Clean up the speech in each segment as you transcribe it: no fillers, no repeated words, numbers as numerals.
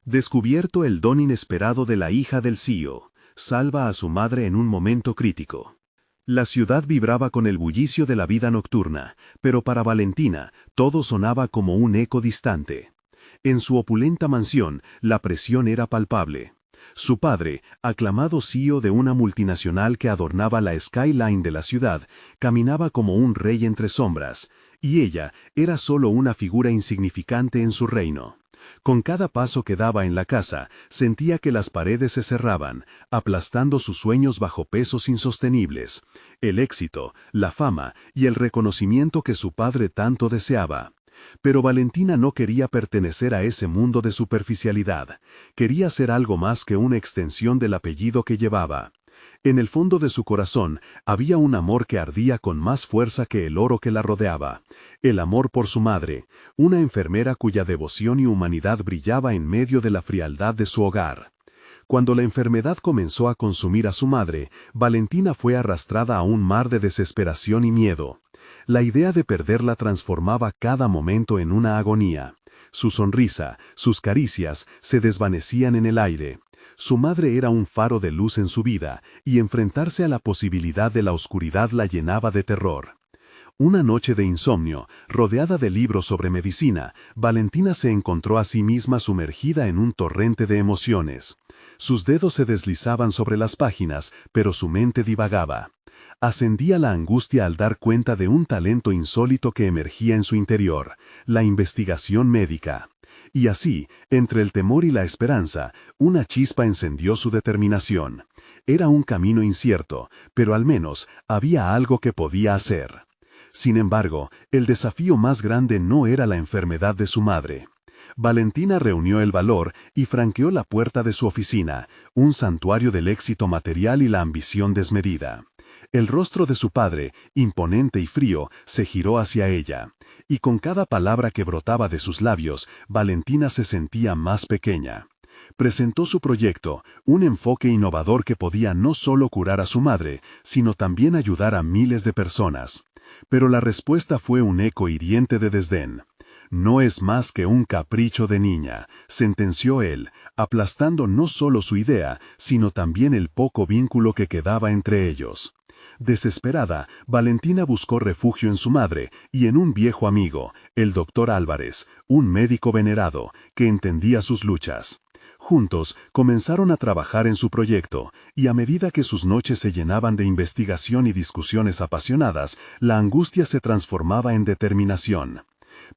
Descubierto el don inesperado de la hija del CEO, salva a su madre en un momento crítico. La ciudad vibraba con el bullicio de la vida nocturna, pero para Valentina todo sonaba como un eco distante. En su opulenta mansión, la presión era palpable. Su padre, aclamado CEO de una multinacional que adornaba la skyline de la ciudad, caminaba como un rey entre sombras, y ella era solo una figura insignificante en su reino. Con cada paso que daba en la casa, sentía que las paredes se cerraban, aplastando sus sueños bajo pesos insostenibles. El éxito, la fama y el reconocimiento que su padre tanto deseaba. Pero Valentina no quería pertenecer a ese mundo de superficialidad. Quería ser algo más que una extensión del apellido que llevaba. En el fondo de su corazón había un amor que ardía con más fuerza que el oro que la rodeaba. El amor por su madre, una enfermera cuya devoción y humanidad brillaba en medio de la frialdad de su hogar. Cuando la enfermedad comenzó a consumir a su madre, Valentina fue arrastrada a un mar de desesperación y miedo. La idea de perderla transformaba cada momento en una agonía. Su sonrisa, sus caricias, se desvanecían en el aire. Su madre era un faro de luz en su vida, y enfrentarse a la posibilidad de la oscuridad la llenaba de terror. Una noche de insomnio, rodeada de libros sobre medicina, Valentina se encontró a sí misma sumergida en un torrente de emociones. Sus dedos se deslizaban sobre las páginas, pero su mente divagaba. Ascendía la angustia al dar cuenta de un talento insólito que emergía en su interior, la investigación médica. Y así, entre el temor y la esperanza, una chispa encendió su determinación. Era un camino incierto, pero al menos había algo que podía hacer. Sin embargo, el desafío más grande no era la enfermedad de su madre. Valentina reunió el valor y franqueó la puerta de su oficina, un santuario del éxito material y la ambición desmedida. El rostro de su padre, imponente y frío, se giró hacia ella, y con cada palabra que brotaba de sus labios, Valentina se sentía más pequeña. Presentó su proyecto, un enfoque innovador que podía no solo curar a su madre, sino también ayudar a miles de personas. Pero la respuesta fue un eco hiriente de desdén. «No es más que un capricho de niña», sentenció él, aplastando no solo su idea, sino también el poco vínculo que quedaba entre ellos. Desesperada, Valentina buscó refugio en su madre y en un viejo amigo, el doctor Álvarez, un médico venerado, que entendía sus luchas. Juntos comenzaron a trabajar en su proyecto, y a medida que sus noches se llenaban de investigación y discusiones apasionadas, la angustia se transformaba en determinación.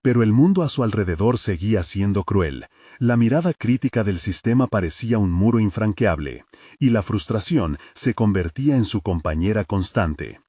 Pero el mundo a su alrededor seguía siendo cruel. La mirada crítica del sistema parecía un muro infranqueable, y la frustración se convertía en su compañera constante.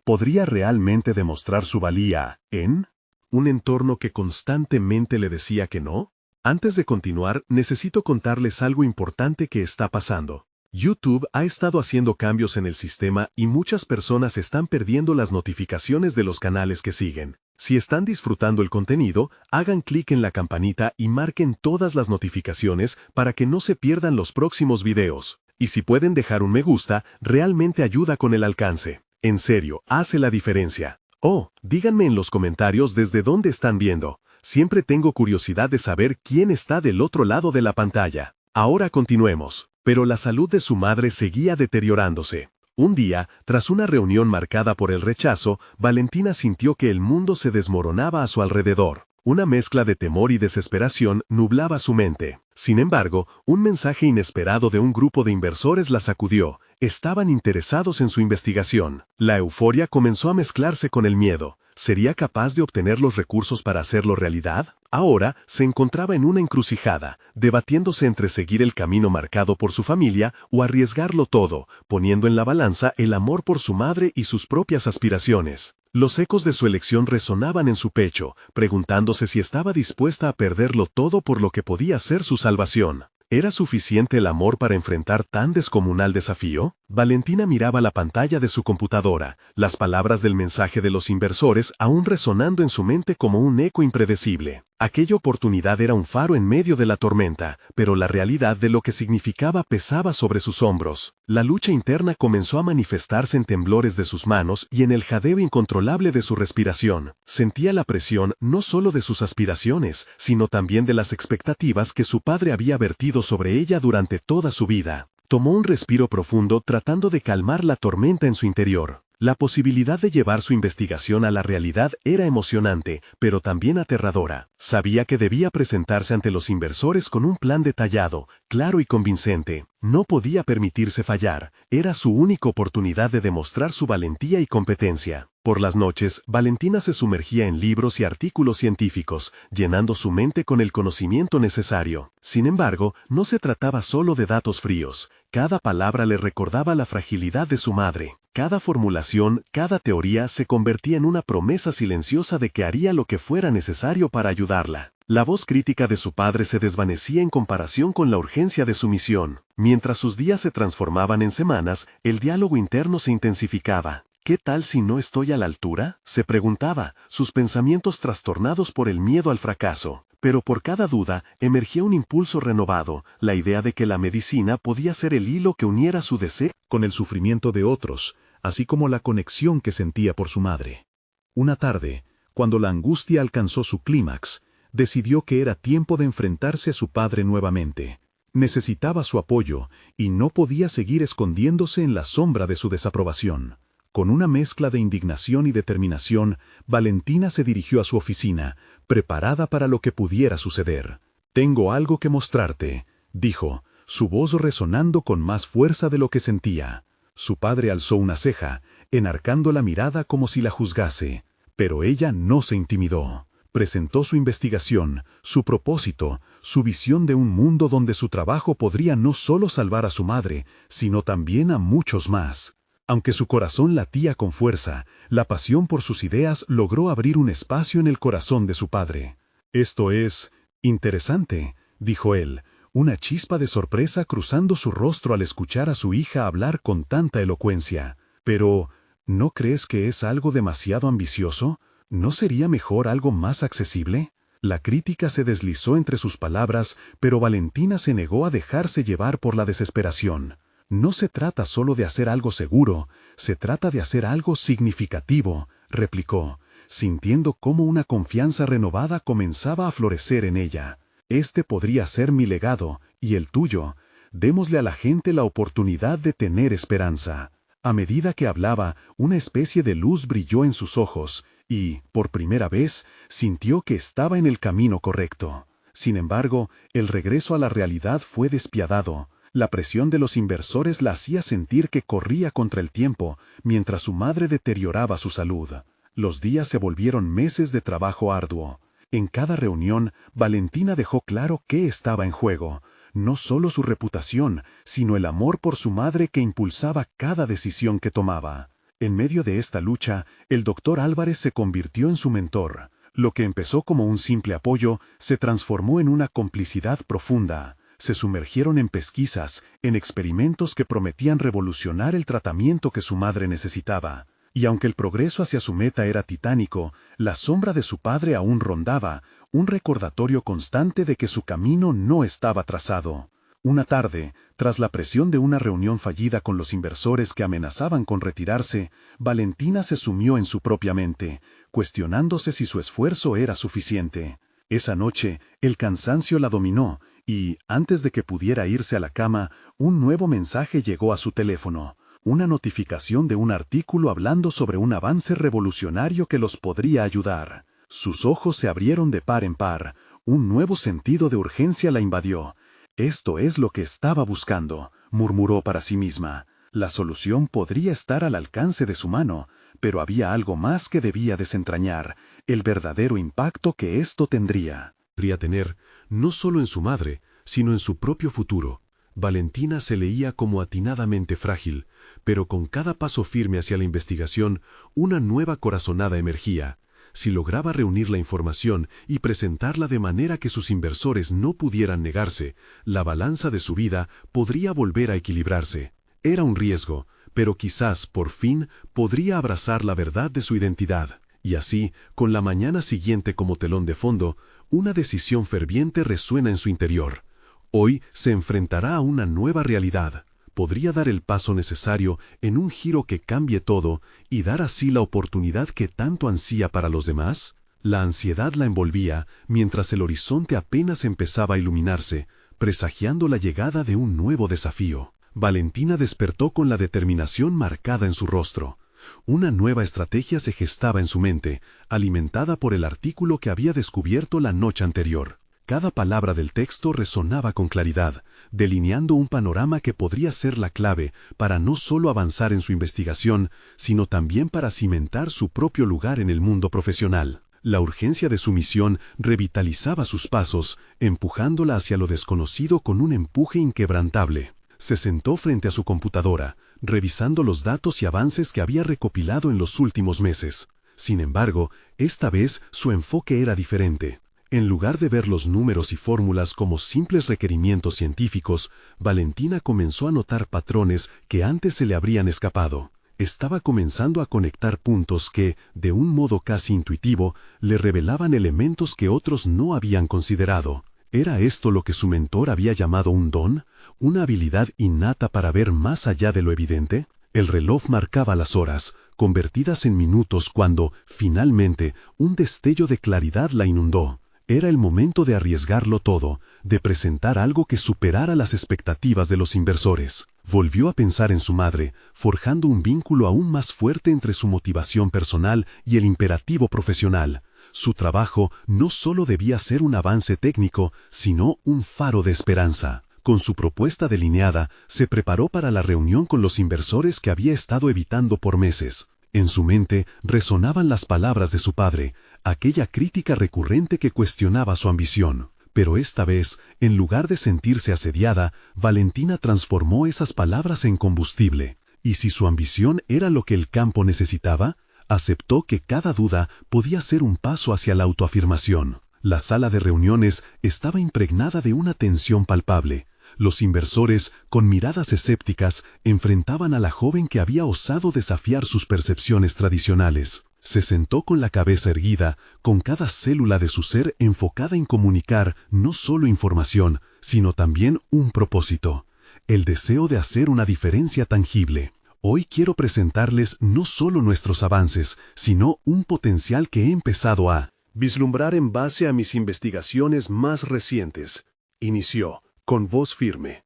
¿Podría realmente demostrar su valía en un entorno que constantemente le decía que no? Antes de continuar, necesito contarles algo importante que está pasando. YouTube ha estado haciendo cambios en el sistema y muchas personas están perdiendo las notificaciones de los canales que siguen. Si están disfrutando el contenido, hagan clic en la campanita y marquen todas las notificaciones para que no se pierdan los próximos videos. Y si pueden dejar un me gusta, realmente ayuda con el alcance. En serio, hace la diferencia. Oh, díganme en los comentarios desde dónde están viendo. Siempre tengo curiosidad de saber quién está del otro lado de la pantalla. Ahora continuemos. Pero la salud de su madre seguía deteriorándose. Un día, tras una reunión marcada por el rechazo, Valentina sintió que el mundo se desmoronaba a su alrededor. Una mezcla de temor y desesperación nublaba su mente. Sin embargo, un mensaje inesperado de un grupo de inversores la sacudió. Estaban interesados en su investigación. La euforia comenzó a mezclarse con el miedo. ¿Sería capaz de obtener los recursos para hacerlo realidad? Ahora se encontraba en una encrucijada, debatiéndose entre seguir el camino marcado por su familia o arriesgarlo todo, poniendo en la balanza el amor por su madre y sus propias aspiraciones. Los ecos de su elección resonaban en su pecho, preguntándose si estaba dispuesta a perderlo todo por lo que podía ser su salvación. ¿Era suficiente el amor para enfrentar tan descomunal desafío? Valentina miraba la pantalla de su computadora, las palabras del mensaje de los inversores aún resonando en su mente como un eco impredecible. Aquella oportunidad era un faro en medio de la tormenta, pero la realidad de lo que significaba pesaba sobre sus hombros. La lucha interna comenzó a manifestarse en temblores de sus manos y en el jadeo incontrolable de su respiración. Sentía la presión no solo de sus aspiraciones, sino también de las expectativas que su padre había vertido sobre ella durante toda su vida. Tomó un respiro profundo tratando de calmar la tormenta en su interior. La posibilidad de llevar su investigación a la realidad era emocionante, pero también aterradora. Sabía que debía presentarse ante los inversores con un plan detallado, claro y convincente. No podía permitirse fallar. Era su única oportunidad de demostrar su valentía y competencia. Por las noches, Valentina se sumergía en libros y artículos científicos, llenando su mente con el conocimiento necesario. Sin embargo, no se trataba solo de datos fríos. Cada palabra le recordaba la fragilidad de su madre. Cada formulación, cada teoría se convertía en una promesa silenciosa de que haría lo que fuera necesario para ayudarla. La voz crítica de su padre se desvanecía en comparación con la urgencia de su misión. Mientras sus días se transformaban en semanas, el diálogo interno se intensificaba. ¿Qué tal si no estoy a la altura?, se preguntaba, sus pensamientos trastornados por el miedo al fracaso. Pero por cada duda, emergía un impulso renovado, la idea de que la medicina podía ser el hilo que uniera su deseo con el sufrimiento de otros, así como la conexión que sentía por su madre. Una tarde, cuando la angustia alcanzó su clímax, decidió que era tiempo de enfrentarse a su padre nuevamente. Necesitaba su apoyo, y no podía seguir escondiéndose en la sombra de su desaprobación. Con una mezcla de indignación y determinación, Valentina se dirigió a su oficina, preparada para lo que pudiera suceder. «Tengo algo que mostrarte», dijo, su voz resonando con más fuerza de lo que sentía. Su padre alzó una ceja, enarcando la mirada como si la juzgase, pero ella no se intimidó. Presentó su investigación, su propósito, su visión de un mundo donde su trabajo podría no solo salvar a su madre, sino también a muchos más. Aunque su corazón latía con fuerza, la pasión por sus ideas logró abrir un espacio en el corazón de su padre. «Esto es interesante», dijo él, una chispa de sorpresa cruzando su rostro al escuchar a su hija hablar con tanta elocuencia. «Pero, ¿no crees que es algo demasiado ambicioso? ¿No sería mejor algo más accesible?» La crítica se deslizó entre sus palabras, pero Valentina se negó a dejarse llevar por la desesperación. «No se trata solo de hacer algo seguro, se trata de hacer algo significativo», replicó, sintiendo cómo una confianza renovada comenzaba a florecer en ella. «Este podría ser mi legado, y el tuyo. Démosle a la gente la oportunidad de tener esperanza». A medida que hablaba, una especie de luz brilló en sus ojos, y, por primera vez, sintió que estaba en el camino correcto. Sin embargo, el regreso a la realidad fue despiadado. La presión de los inversores la hacía sentir que corría contra el tiempo, mientras su madre deterioraba su salud. Los días se volvieron meses de trabajo arduo. En cada reunión, Valentina dejó claro qué estaba en juego. No solo su reputación, sino el amor por su madre que impulsaba cada decisión que tomaba. En medio de esta lucha, el doctor Álvarez se convirtió en su mentor. Lo que empezó como un simple apoyo, se transformó en una complicidad profunda. Se sumergieron en pesquisas, en experimentos que prometían revolucionar el tratamiento que su madre necesitaba. Y aunque el progreso hacia su meta era titánico, la sombra de su padre aún rondaba, un recordatorio constante de que su camino no estaba trazado. Una tarde, tras la presión de una reunión fallida con los inversores que amenazaban con retirarse, Valentina se sumió en su propia mente, cuestionándose si su esfuerzo era suficiente. Esa noche, el cansancio la dominó, y, antes de que pudiera irse a la cama, un nuevo mensaje llegó a su teléfono, una notificación de un artículo hablando sobre un avance revolucionario que los podría ayudar. Sus ojos se abrieron de par en par, un nuevo sentido de urgencia la invadió. «Esto es lo que estaba buscando», murmuró para sí misma. La solución podría estar al alcance de su mano, pero había algo más que debía desentrañar, el verdadero impacto que esto tendría. Podría tener, no solo en su madre, sino en su propio futuro. Valentina se leía como atinadamente frágil, pero con cada paso firme hacia la investigación, una nueva corazonada emergía. Si lograba reunir la información y presentarla de manera que sus inversores no pudieran negarse, la balanza de su vida podría volver a equilibrarse. Era un riesgo, pero quizás, por fin, podría abrazar la verdad de su identidad. Y así, con la mañana siguiente como telón de fondo, Una decisión ferviente resuena en su interior. Hoy se enfrentará a una nueva realidad. Podría dar el paso necesario en un giro que cambie todo y dar así la oportunidad que tanto ansía para los demás. La ansiedad la envolvía mientras el horizonte apenas empezaba a iluminarse, presagiando la llegada de un nuevo desafío. Valentina despertó con la determinación marcada en su rostro. Una nueva estrategia se gestaba en su mente, alimentada por el artículo que había descubierto la noche anterior. Cada palabra del texto resonaba con claridad, delineando un panorama que podría ser la clave para no solo avanzar en su investigación, sino también para cimentar su propio lugar en el mundo profesional. La urgencia de su misión revitalizaba sus pasos, empujándola hacia lo desconocido con un empuje inquebrantable. Se sentó frente a su computadora, revisando los datos y avances que había recopilado en los últimos meses. Sin embargo, esta vez su enfoque era diferente. En lugar de ver los números y fórmulas como simples requerimientos científicos, Valentina comenzó a notar patrones que antes se le habrían escapado. Estaba comenzando a conectar puntos que, de un modo casi intuitivo, le revelaban elementos que otros no habían considerado. ¿Era esto lo que su mentor había llamado un don? ¿Una habilidad innata para ver más allá de lo evidente? El reloj marcaba las horas, convertidas en minutos cuando, finalmente, un destello de claridad la inundó. Era el momento de arriesgarlo todo, de presentar algo que superara las expectativas de los inversores. Volvió a pensar en su madre, forjando un vínculo aún más fuerte entre su motivación personal y el imperativo profesional. Su trabajo no solo debía ser un avance técnico, sino un faro de esperanza. Con su propuesta delineada, se preparó para la reunión con los inversores que había estado evitando por meses. En su mente resonaban las palabras de su padre, aquella crítica recurrente que cuestionaba su ambición. Pero esta vez, en lugar de sentirse asediada, Valentina transformó esas palabras en combustible. Y si su ambición era lo que el campo necesitaba, aceptó que cada duda podía ser un paso hacia la autoafirmación. La sala de reuniones estaba impregnada de una tensión palpable. Los inversores, con miradas escépticas, enfrentaban a la joven que había osado desafiar sus percepciones tradicionales. Se sentó con la cabeza erguida, con cada célula de su ser enfocada en comunicar no solo información, sino también un propósito, el deseo de hacer una diferencia tangible. Hoy quiero presentarles no solo nuestros avances, sino un potencial que he empezado a vislumbrar en base a mis investigaciones más recientes. Inició, con voz firme.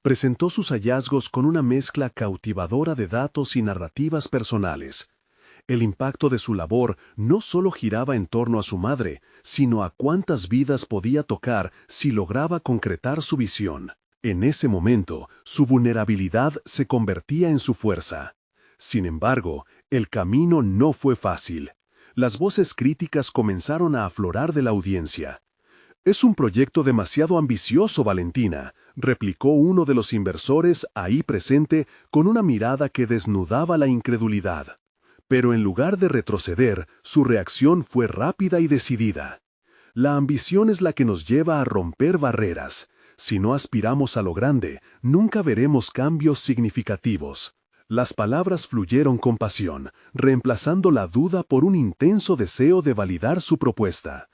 Presentó sus hallazgos con una mezcla cautivadora de datos y narrativas personales. El impacto de su labor no solo giraba en torno a su madre, sino a cuántas vidas podía tocar si lograba concretar su visión. En ese momento, su vulnerabilidad se convertía en su fuerza. Sin embargo, el camino no fue fácil. Las voces críticas comenzaron a aflorar de la audiencia. «Es un proyecto demasiado ambicioso, Valentina», replicó uno de los inversores ahí presente con una mirada que desnudaba la incredulidad. Pero en lugar de retroceder, su reacción fue rápida y decidida. «La ambición es la que nos lleva a romper barreras. Si no aspiramos a lo grande, nunca veremos cambios significativos». Las palabras fluyeron con pasión, reemplazando la duda por un intenso deseo de validar su propuesta.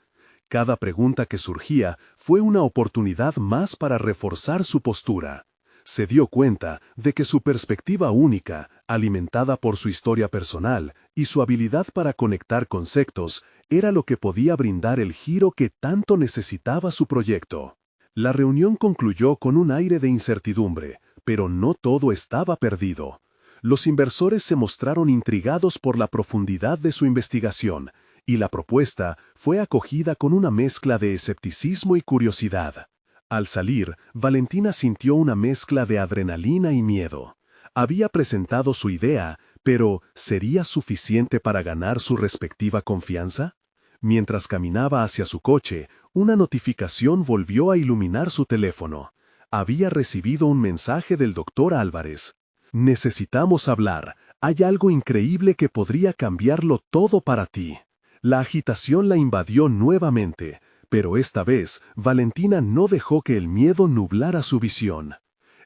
Cada pregunta que surgía fue una oportunidad más para reforzar su postura. Se dio cuenta de que su perspectiva única, alimentada por su historia personal y su habilidad para conectar conceptos, era lo que podía brindar el giro que tanto necesitaba su proyecto. La reunión concluyó con un aire de incertidumbre, pero no todo estaba perdido. Los inversores se mostraron intrigados por la profundidad de su investigación, y la propuesta fue acogida con una mezcla de escepticismo y curiosidad. Al salir, Valentina sintió una mezcla de adrenalina y miedo. Había presentado su idea, pero ¿sería suficiente para ganar su respectiva confianza? Mientras caminaba hacia su coche, una notificación volvió a iluminar su teléfono. Había recibido un mensaje del Dr. Álvarez. «Necesitamos hablar. Hay algo increíble que podría cambiarlo todo para ti». La agitación la invadió nuevamente, pero esta vez Valentina no dejó que el miedo nublara su visión.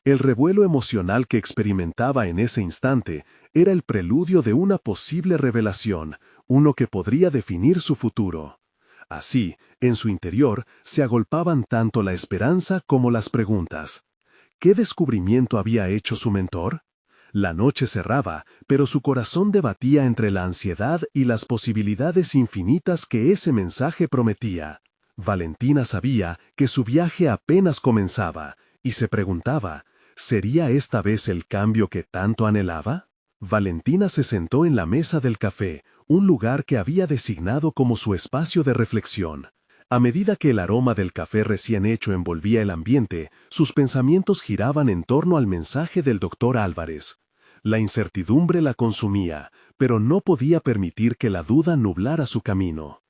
El revuelo emocional que experimentaba en ese instante era el preludio de una posible revelación, uno que podría definir su futuro. Así, en su interior, se agolpaban tanto la esperanza como las preguntas. ¿Qué descubrimiento había hecho su mentor? La noche cerraba, pero su corazón debatía entre la ansiedad y las posibilidades infinitas que ese mensaje prometía. Valentina sabía que su viaje apenas comenzaba, y se preguntaba, ¿sería esta vez el cambio que tanto anhelaba? Valentina se sentó en la mesa del café, un lugar que había designado como su espacio de reflexión. A medida que el aroma del café recién hecho envolvía el ambiente, sus pensamientos giraban en torno al mensaje del doctor Álvarez. La incertidumbre la consumía, pero no podía permitir que la duda nublara su camino.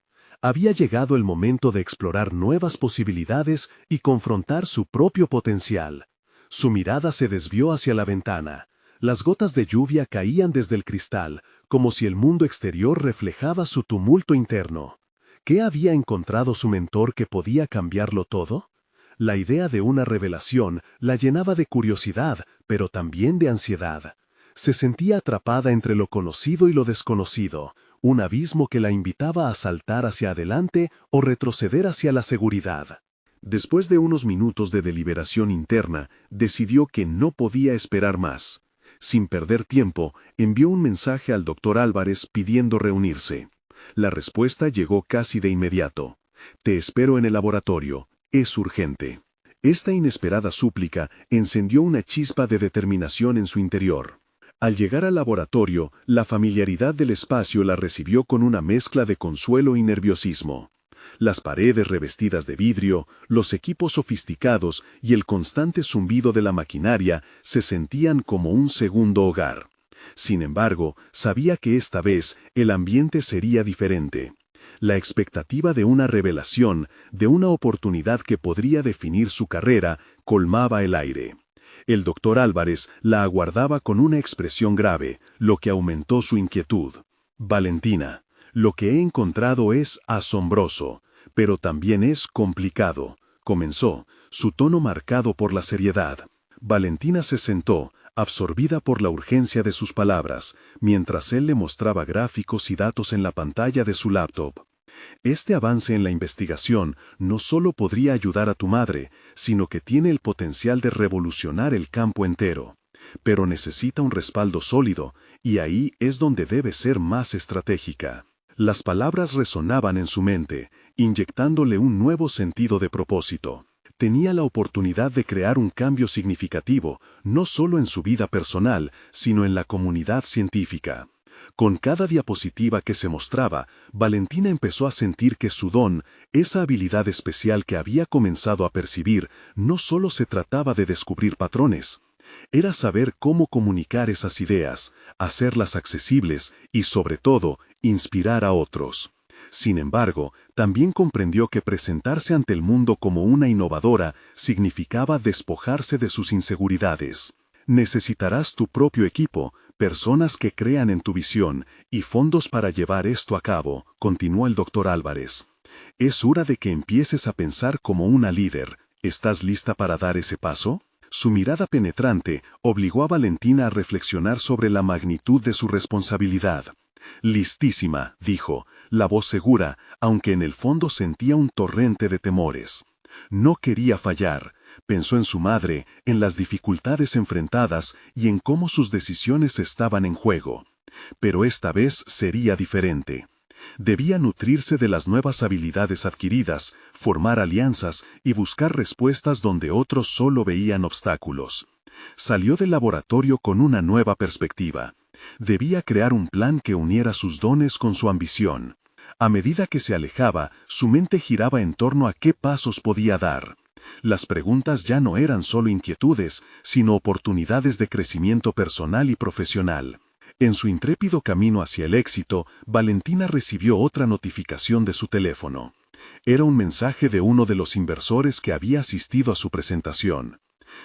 Había llegado el momento de explorar nuevas posibilidades y confrontar su propio potencial. Su mirada se desvió hacia la ventana. Las gotas de lluvia caían desde el cristal, como si el mundo exterior reflejaba su tumulto interno. ¿Qué había encontrado su mentor que podía cambiarlo todo? La idea de una revelación la llenaba de curiosidad, pero también de ansiedad. Se sentía atrapada entre lo conocido y lo desconocido, un abismo que la invitaba a saltar hacia adelante o retroceder hacia la seguridad. Después de unos minutos de deliberación interna, decidió que no podía esperar más. Sin perder tiempo, envió un mensaje al doctor Álvarez pidiendo reunirse. La respuesta llegó casi de inmediato. «Te espero en el laboratorio. Es urgente». Esta inesperada súplica encendió una chispa de determinación en su interior. Al llegar al laboratorio, la familiaridad del espacio la recibió con una mezcla de consuelo y nerviosismo. Las paredes revestidas de vidrio, los equipos sofisticados y el constante zumbido de la maquinaria se sentían como un segundo hogar. Sin embargo, sabía que esta vez el ambiente sería diferente. La expectativa de una revelación, de una oportunidad que podría definir su carrera, colmaba el aire. El doctor Álvarez la aguardaba con una expresión grave, lo que aumentó su inquietud. «Valentina, lo que he encontrado es asombroso, pero también es complicado», comenzó, su tono marcado por la seriedad. Valentina se sentó, absorbida por la urgencia de sus palabras, mientras él le mostraba gráficos y datos en la pantalla de su laptop. «Este avance en la investigación no solo podría ayudar a tu madre, sino que tiene el potencial de revolucionar el campo entero. Pero necesita un respaldo sólido, y ahí es donde debe ser más estratégica». Las palabras resonaban en su mente, inyectándole un nuevo sentido de propósito. Tenía la oportunidad de crear un cambio significativo, no solo en su vida personal, sino en la comunidad científica. Con cada diapositiva que se mostraba, Valentina empezó a sentir que su don, esa habilidad especial que había comenzado a percibir, no solo se trataba de descubrir patrones. Era saber cómo comunicar esas ideas, hacerlas accesibles y, sobre todo, inspirar a otros. Sin embargo, también comprendió que presentarse ante el mundo como una innovadora significaba despojarse de sus inseguridades. «Necesitarás tu propio equipo, personas que crean en tu visión y fondos para llevar esto a cabo», continuó el doctor Álvarez. «Es hora de que empieces a pensar como una líder. ¿Estás lista para dar ese paso?». Su mirada penetrante obligó a Valentina a reflexionar sobre la magnitud de su responsabilidad. «Listísima», dijo, la voz segura, aunque en el fondo sentía un torrente de temores. No quería fallar. Pensó en su madre, en las dificultades enfrentadas y en cómo sus decisiones estaban en juego. Pero esta vez sería diferente. Debía nutrirse de las nuevas habilidades adquiridas, formar alianzas y buscar respuestas donde otros solo veían obstáculos. Salió del laboratorio con una nueva perspectiva. Debía crear un plan que uniera sus dones con su ambición. A medida que se alejaba, su mente giraba en torno a qué pasos podía dar. Las preguntas ya no eran solo inquietudes, sino oportunidades de crecimiento personal y profesional. En su intrépido camino hacia el éxito, Valentina recibió otra notificación de su teléfono. Era un mensaje de uno de los inversores que había asistido a su presentación.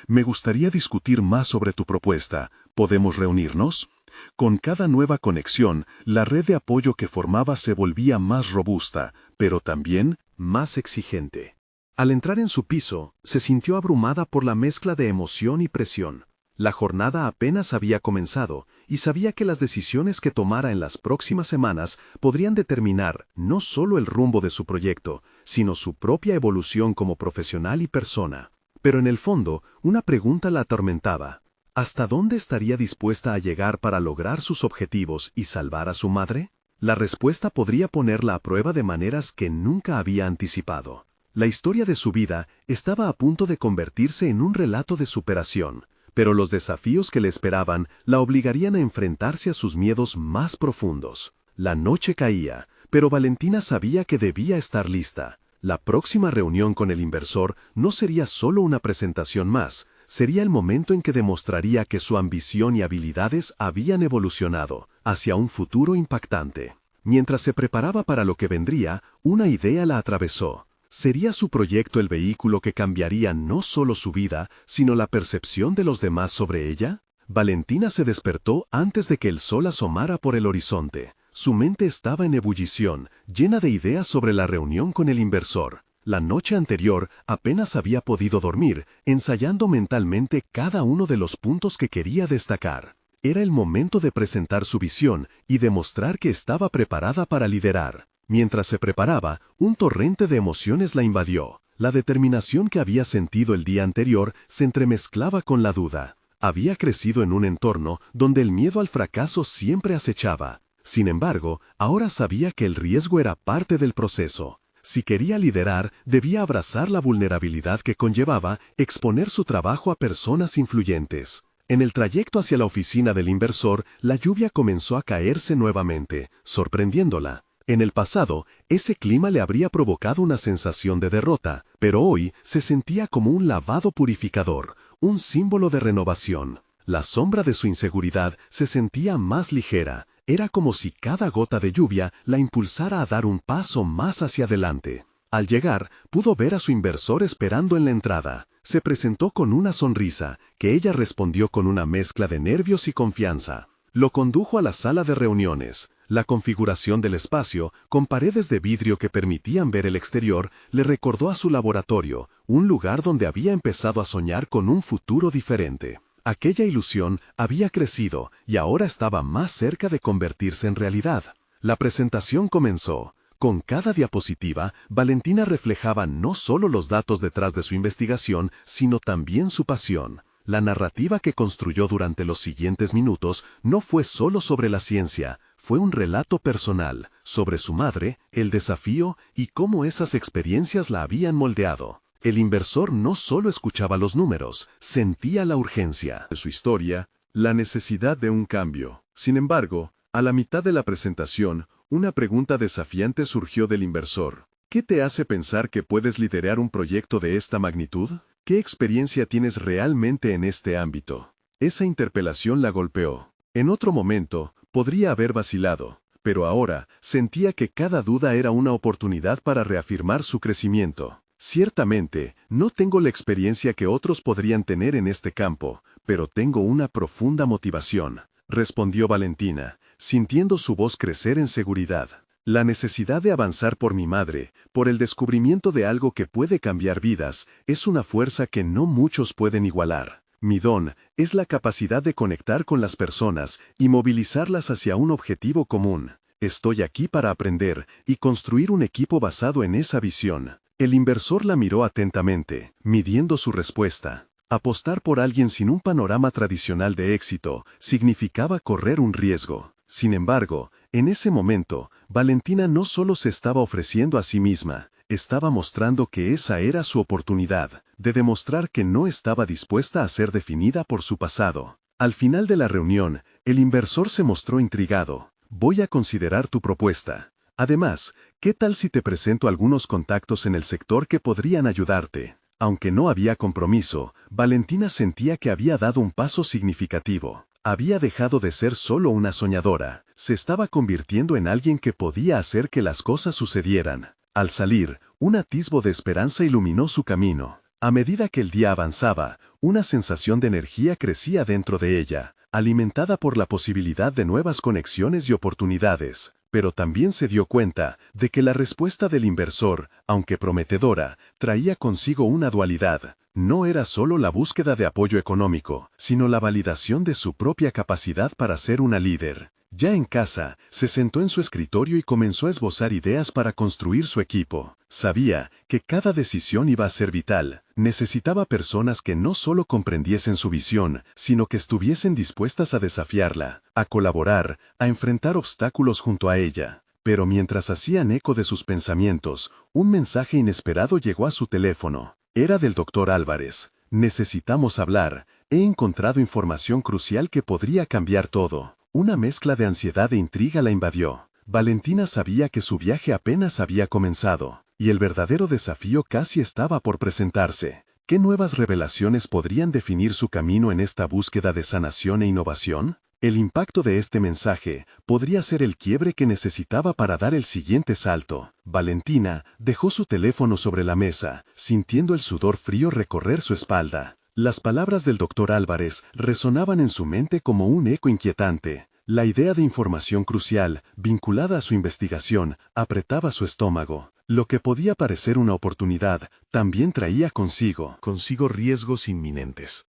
«Me gustaría discutir más sobre tu propuesta. ¿Podemos reunirnos?». Con cada nueva conexión, la red de apoyo que formaba se volvía más robusta, pero también más exigente. Al entrar en su piso, se sintió abrumada por la mezcla de emoción y presión. La jornada apenas había comenzado, y sabía que las decisiones que tomara en las próximas semanas podrían determinar no solo el rumbo de su proyecto, sino su propia evolución como profesional y persona. Pero en el fondo, una pregunta la atormentaba. ¿Hasta dónde estaría dispuesta a llegar para lograr sus objetivos y salvar a su madre? La respuesta podría ponerla a prueba de maneras que nunca había anticipado. La historia de su vida estaba a punto de convertirse en un relato de superación, pero los desafíos que le esperaban la obligarían a enfrentarse a sus miedos más profundos. La noche caía, pero Valentina sabía que debía estar lista. La próxima reunión con el inversor no sería solo una presentación más, sería el momento en que demostraría que su ambición y habilidades habían evolucionado hacia un futuro impactante. Mientras se preparaba para lo que vendría, una idea la atravesó. ¿Sería su proyecto el vehículo que cambiaría no solo su vida, sino la percepción de los demás sobre ella? Valentina se despertó antes de que el sol asomara por el horizonte. Su mente estaba en ebullición, llena de ideas sobre la reunión con el inversor. La noche anterior apenas había podido dormir, ensayando mentalmente cada uno de los puntos que quería destacar. Era el momento de presentar su visión y demostrar que estaba preparada para liderar. Mientras se preparaba, un torrente de emociones la invadió. La determinación que había sentido el día anterior se entremezclaba con la duda. Había crecido en un entorno donde el miedo al fracaso siempre acechaba. Sin embargo, ahora sabía que el riesgo era parte del proceso. Si quería liderar, debía abrazar la vulnerabilidad que conllevaba exponer su trabajo a personas influyentes. En el trayecto hacia la oficina del inversor, la lluvia comenzó a caerse nuevamente, sorprendiéndola. En el pasado, ese clima le habría provocado una sensación de derrota, pero hoy se sentía como un lavado purificador, un símbolo de renovación. La sombra de su inseguridad se sentía más ligera. Era como si cada gota de lluvia la impulsara a dar un paso más hacia adelante. Al llegar, pudo ver a su inversor esperando en la entrada. Se presentó con una sonrisa, que ella respondió con una mezcla de nervios y confianza. Lo condujo a la sala de reuniones. La configuración del espacio, con paredes de vidrio que permitían ver el exterior, le recordó a su laboratorio, un lugar donde había empezado a soñar con un futuro diferente. Aquella ilusión había crecido y ahora estaba más cerca de convertirse en realidad. La presentación comenzó. Con cada diapositiva, Valentina reflejaba no solo los datos detrás de su investigación, sino también su pasión. La narrativa que construyó durante los siguientes minutos no fue solo sobre la ciencia, fue un relato personal, sobre su madre, el desafío y cómo esas experiencias la habían moldeado. El inversor no solo escuchaba los números, sentía la urgencia de su historia, la necesidad de un cambio. Sin embargo, a la mitad de la presentación, una pregunta desafiante surgió del inversor. ¿Qué te hace pensar que puedes liderar un proyecto de esta magnitud? ¿Qué experiencia tienes realmente en este ámbito? Esa interpelación la golpeó. En otro momento, podría haber vacilado, pero ahora sentía que cada duda era una oportunidad para reafirmar su crecimiento. Ciertamente, no tengo la experiencia que otros podrían tener en este campo, pero tengo una profunda motivación, respondió Valentina, sintiendo su voz crecer en seguridad. La necesidad de avanzar por mi madre, por el descubrimiento de algo que puede cambiar vidas, es una fuerza que no muchos pueden igualar. Mi don es la capacidad de conectar con las personas y movilizarlas hacia un objetivo común. Estoy aquí para aprender y construir un equipo basado en esa visión. El inversor la miró atentamente, midiendo su respuesta. Apostar por alguien sin un panorama tradicional de éxito significaba correr un riesgo. Sin embargo, en ese momento, Valentina no solo se estaba ofreciendo a sí misma, estaba mostrando que esa era su oportunidad, de demostrar que no estaba dispuesta a ser definida por su pasado. Al final de la reunión, el inversor se mostró intrigado. Voy a considerar tu propuesta. Además, ¿qué tal si te presento algunos contactos en el sector que podrían ayudarte? Aunque no había compromiso, Valentina sentía que había dado un paso significativo. Había dejado de ser solo una soñadora, se estaba convirtiendo en alguien que podía hacer que las cosas sucedieran. Al salir, un atisbo de esperanza iluminó su camino. A medida que el día avanzaba, una sensación de energía crecía dentro de ella, alimentada por la posibilidad de nuevas conexiones y oportunidades. Pero también se dio cuenta de que la respuesta del inversor, aunque prometedora, traía consigo una dualidad. No era solo la búsqueda de apoyo económico, sino la validación de su propia capacidad para ser una líder. Ya en casa, se sentó en su escritorio y comenzó a esbozar ideas para construir su equipo. Sabía que cada decisión iba a ser vital. Necesitaba personas que no solo comprendiesen su visión, sino que estuviesen dispuestas a desafiarla, a colaborar, a enfrentar obstáculos junto a ella. Pero mientras hacían eco de sus pensamientos, un mensaje inesperado llegó a su teléfono. Era del doctor Álvarez. Necesitamos hablar. He encontrado información crucial que podría cambiar todo. Una mezcla de ansiedad e intriga la invadió. Valentina sabía que su viaje apenas había comenzado, y el verdadero desafío casi estaba por presentarse. ¿Qué nuevas revelaciones podrían definir su camino en esta búsqueda de sanación e innovación? El impacto de este mensaje podría ser el quiebre que necesitaba para dar el siguiente salto. Valentina dejó su teléfono sobre la mesa, sintiendo el sudor frío recorrer su espalda. Las palabras del doctor Álvarez resonaban en su mente como un eco inquietante. La idea de información crucial, vinculada a su investigación, apretaba su estómago. Lo que podía parecer una oportunidad, también traía consigo riesgos inminentes.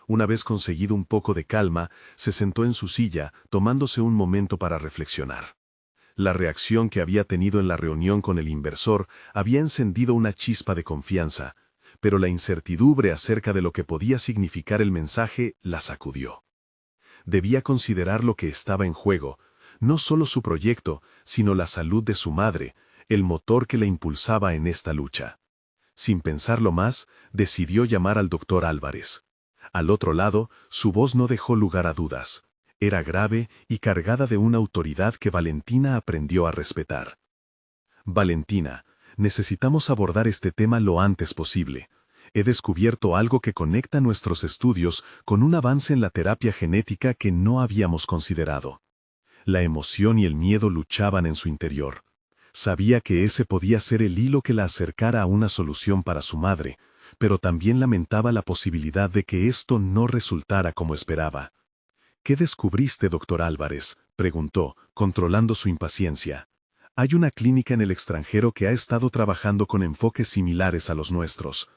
Una vez conseguido un poco de calma, se sentó en su silla, tomándose un momento para reflexionar. La reacción que había tenido en la reunión con el inversor había encendido una chispa de confianza, pero la incertidumbre acerca de lo que podía significar el mensaje la sacudió. Debía considerar lo que estaba en juego, no solo su proyecto, sino la salud de su madre, el motor que la impulsaba en esta lucha. Sin pensarlo más, decidió llamar al doctor Álvarez. Al otro lado, su voz no dejó lugar a dudas. Era grave y cargada de una autoridad que Valentina aprendió a respetar. Valentina, necesitamos abordar este tema lo antes posible. He descubierto algo que conecta nuestros estudios con un avance en la terapia genética que no habíamos considerado. La emoción y el miedo luchaban en su interior. Sabía que ese podía ser el hilo que la acercara a una solución para su madre, pero también lamentaba la posibilidad de que esto no resultara como esperaba. ¿Qué descubriste, doctor Álvarez?, preguntó, controlando su impaciencia. Hay una clínica en el extranjero que ha estado trabajando con enfoques similares a los nuestros.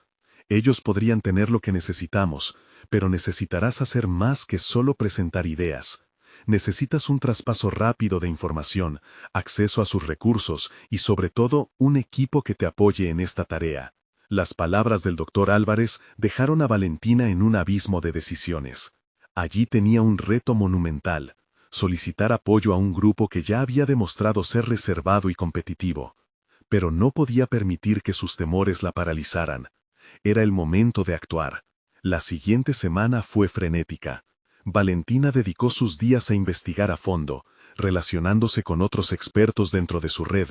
Ellos podrían tener lo que necesitamos, pero necesitarás hacer más que solo presentar ideas. Necesitas un traspaso rápido de información, acceso a sus recursos y, sobre todo, un equipo que te apoye en esta tarea. Las palabras del doctor Álvarez dejaron a Valentina en un abismo de decisiones. Allí tenía un reto monumental: solicitar apoyo a un grupo que ya había demostrado ser reservado y competitivo. Pero no podía permitir que sus temores la paralizaran. Era el momento de actuar. La siguiente semana fue frenética. Valentina dedicó sus días a investigar a fondo, relacionándose con otros expertos dentro de su red.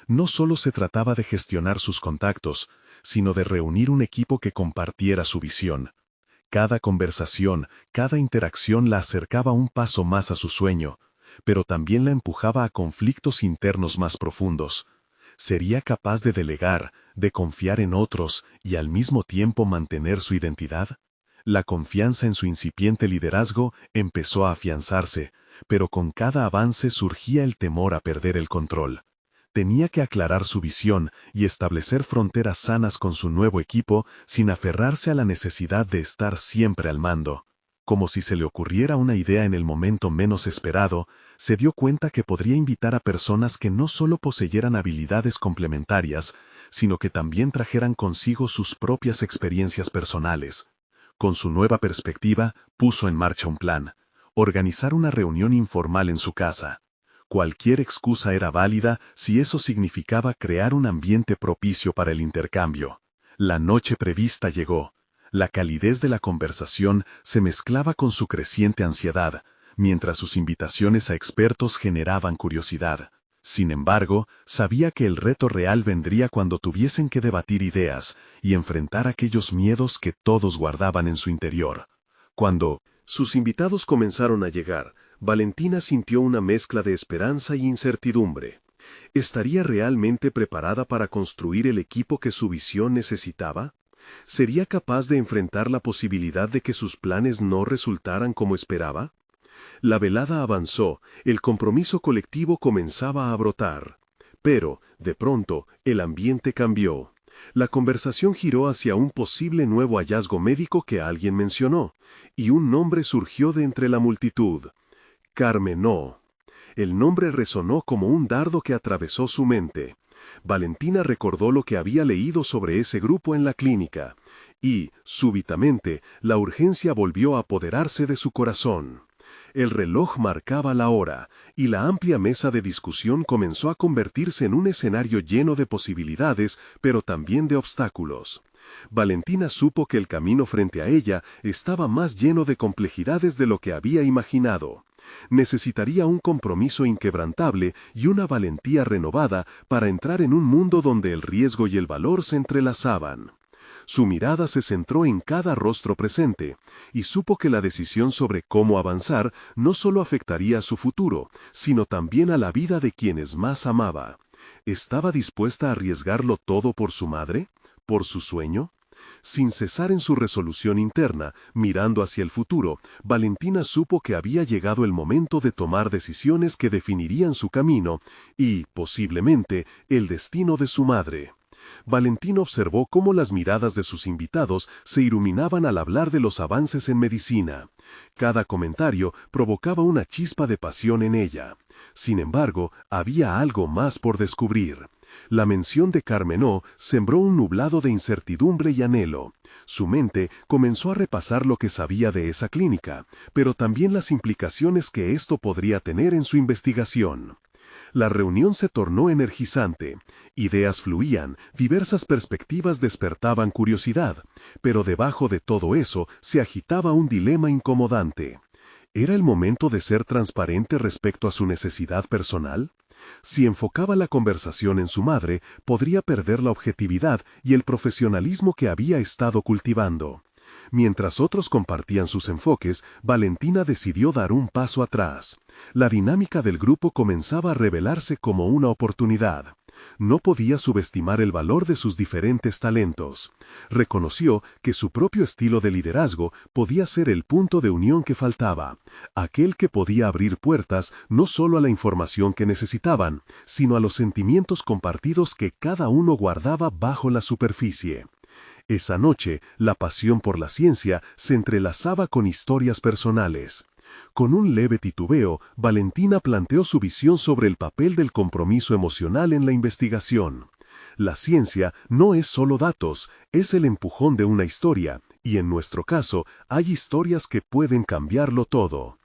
No solo se trataba de gestionar sus contactos, sino de reunir un equipo que compartiera su visión. Cada conversación, cada interacción la acercaba un paso más a su sueño, pero también la empujaba a conflictos internos más profundos. ¿Sería capaz de delegar, de confiar en otros y al mismo tiempo mantener su identidad? La confianza en su incipiente liderazgo empezó a afianzarse, pero con cada avance surgía el temor a perder el control. Tenía que aclarar su visión y establecer fronteras sanas con su nuevo equipo sin aferrarse a la necesidad de estar siempre al mando. Como si se le ocurriera una idea en el momento menos esperado, se dio cuenta que podría invitar a personas que no solo poseyeran habilidades complementarias, sino que también trajeran consigo sus propias experiencias personales. Con su nueva perspectiva, puso en marcha un plan: organizar una reunión informal en su casa. Cualquier excusa era válida si eso significaba crear un ambiente propicio para el intercambio. La noche prevista llegó. La calidez de la conversación se mezclaba con su creciente ansiedad, mientras sus invitaciones a expertos generaban curiosidad. Sin embargo, sabía que el reto real vendría cuando tuviesen que debatir ideas y enfrentar aquellos miedos que todos guardaban en su interior. Cuando sus invitados comenzaron a llegar, Valentina sintió una mezcla de esperanza y incertidumbre. ¿Estaría realmente preparada para construir el equipo que su visión necesitaba? ¿Sería capaz de enfrentar la posibilidad de que sus planes no resultaran como esperaba? La velada avanzó, el compromiso colectivo comenzaba a brotar. Pero, de pronto, el ambiente cambió. La conversación giró hacia un posible nuevo hallazgo médico que alguien mencionó, y un nombre surgió de entre la multitud: Carmenó. El nombre resonó como un dardo que atravesó su mente. Valentina recordó lo que había leído sobre ese grupo en la clínica, y, súbitamente, la urgencia volvió a apoderarse de su corazón. El reloj marcaba la hora, y la amplia mesa de discusión comenzó a convertirse en un escenario lleno de posibilidades, pero también de obstáculos. Valentina supo que el camino frente a ella estaba más lleno de complejidades de lo que había imaginado. Necesitaría un compromiso inquebrantable y una valentía renovada para entrar en un mundo donde el riesgo y el valor se entrelazaban. Su mirada se centró en cada rostro presente, y supo que la decisión sobre cómo avanzar no solo afectaría a su futuro, sino también a la vida de quienes más amaba. ¿Estaba dispuesta a arriesgarlo todo por su madre? ¿Por su sueño? Sin cesar en su resolución interna, mirando hacia el futuro, Valentina supo que había llegado el momento de tomar decisiones que definirían su camino y, posiblemente, el destino de su madre. Valentina observó cómo las miradas de sus invitados se iluminaban al hablar de los avances en medicina. Cada comentario provocaba una chispa de pasión en ella. Sin embargo, había algo más por descubrir. La mención de Carmenó sembró un nublado de incertidumbre y anhelo. Su mente comenzó a repasar lo que sabía de esa clínica, pero también las implicaciones que esto podría tener en su investigación. La reunión se tornó energizante. Ideas fluían, diversas perspectivas despertaban curiosidad, pero debajo de todo eso se agitaba un dilema incomodante. ¿Era el momento de ser transparente respecto a su necesidad personal? Si enfocaba la conversación en su madre, podría perder la objetividad y el profesionalismo que había estado cultivando. Mientras otros compartían sus enfoques, Valentina decidió dar un paso atrás. La dinámica del grupo comenzaba a revelarse como una oportunidad. No podía subestimar el valor de sus diferentes talentos. Reconoció que su propio estilo de liderazgo podía ser el punto de unión que faltaba, aquel que podía abrir puertas no solo a la información que necesitaban, sino a los sentimientos compartidos que cada uno guardaba bajo la superficie. Esa noche, la pasión por la ciencia se entrelazaba con historias personales. Con un leve titubeo, Valentina planteó su visión sobre el papel del compromiso emocional en la investigación. La ciencia no es solo datos, es el empujón de una historia, y en nuestro caso, hay historias que pueden cambiarlo todo.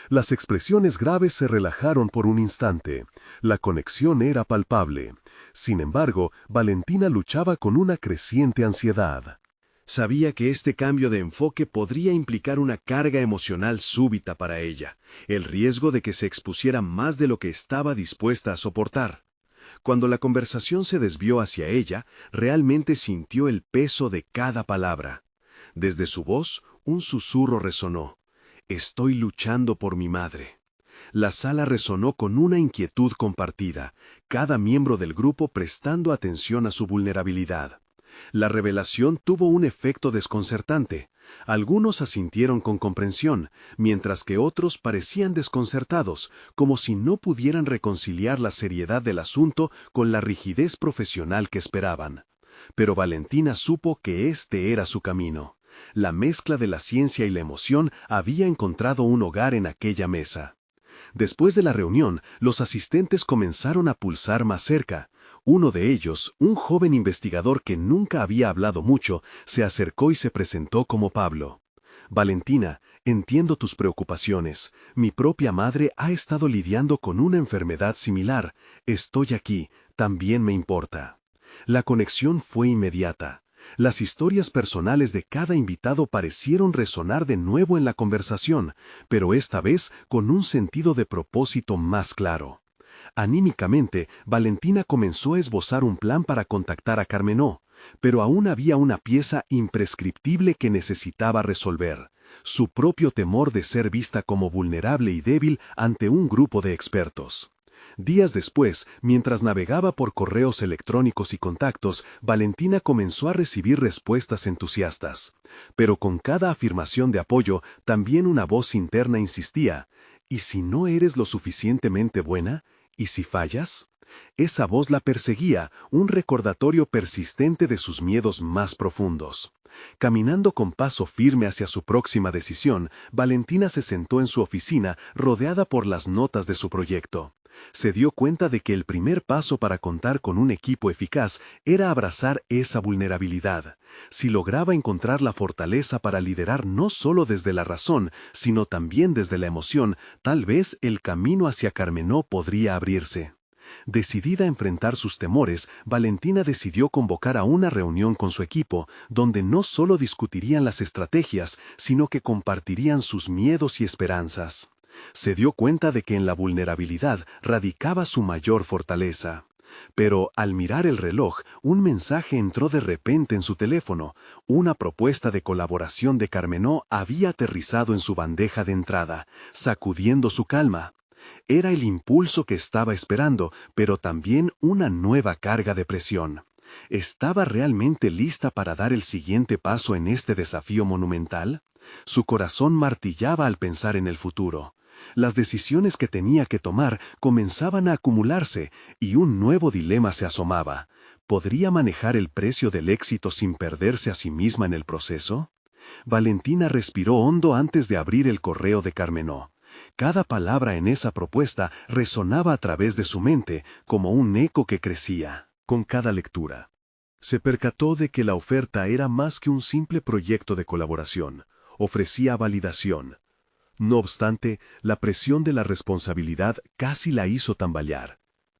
Las expresiones graves se relajaron por un instante. La conexión era palpable. Sin embargo, Valentina luchaba con una creciente ansiedad. Sabía que este cambio de enfoque podría implicar una carga emocional súbita para ella, el riesgo de que se expusiera más de lo que estaba dispuesta a soportar. Cuando la conversación se desvió hacia ella, realmente sintió el peso de cada palabra. Desde su voz, un susurro resonó: «Estoy luchando por mi madre». La sala resonó con una inquietud compartida, cada miembro del grupo prestando atención a su vulnerabilidad. La revelación tuvo un efecto desconcertante. Algunos asintieron con comprensión, mientras que otros parecían desconcertados, como si no pudieran reconciliar la seriedad del asunto con la rigidez profesional que esperaban. Pero Valentina supo que este era su camino. La mezcla de la ciencia y la emoción había encontrado un hogar en aquella mesa. Después de la reunión, los asistentes comenzaron a pulsar más cerca. Uno de ellos, un joven investigador que nunca había hablado mucho, se acercó y se presentó como Pablo. «Valentina, entiendo tus preocupaciones. Mi propia madre ha estado lidiando con una enfermedad similar. Estoy aquí, también me importa». La conexión fue inmediata. Las historias personales de cada invitado parecieron resonar de nuevo en la conversación, pero esta vez con un sentido de propósito más claro. Anímicamente, Valentina comenzó a esbozar un plan para contactar a Carmenó, pero aún había una pieza imprescriptible que necesitaba resolver: su propio temor de ser vista como vulnerable y débil ante un grupo de expertos. Días después, mientras navegaba por correos electrónicos y contactos, Valentina comenzó a recibir respuestas entusiastas. Pero con cada afirmación de apoyo, también una voz interna insistía: ¿y si no eres lo suficientemente buena? ¿Y si fallas? Esa voz la perseguía, un recordatorio persistente de sus miedos más profundos. Caminando con paso firme hacia su próxima decisión, Valentina se sentó en su oficina rodeada por las notas de su proyecto. Se dio cuenta de que el primer paso para contar con un equipo eficaz era abrazar esa vulnerabilidad. Si lograba encontrar la fortaleza para liderar no solo desde la razón, sino también desde la emoción, tal vez el camino hacia Carmenó podría abrirse. Decidida a enfrentar sus temores, Valentina decidió convocar a una reunión con su equipo, donde no solo discutirían las estrategias, sino que compartirían sus miedos y esperanzas. Se dio cuenta de que en la vulnerabilidad radicaba su mayor fortaleza. Pero al mirar el reloj, un mensaje entró de repente en su teléfono. Una propuesta de colaboración de Carmenó había aterrizado en su bandeja de entrada, sacudiendo su calma. Era el impulso que estaba esperando, pero también una nueva carga de presión. ¿Estaba realmente lista para dar el siguiente paso en este desafío monumental? Su corazón martillaba al pensar en el futuro. Las decisiones que tenía que tomar comenzaban a acumularse y un nuevo dilema se asomaba. ¿Podría manejar el precio del éxito sin perderse a sí misma en el proceso? Valentina respiró hondo antes de abrir el correo de Carmenó. Cada palabra en esa propuesta resonaba a través de su mente como un eco que crecía. Con cada lectura, se percató de que la oferta era más que un simple proyecto de colaboración, ofrecía validación. No obstante, la presión de la responsabilidad casi la hizo tambalear.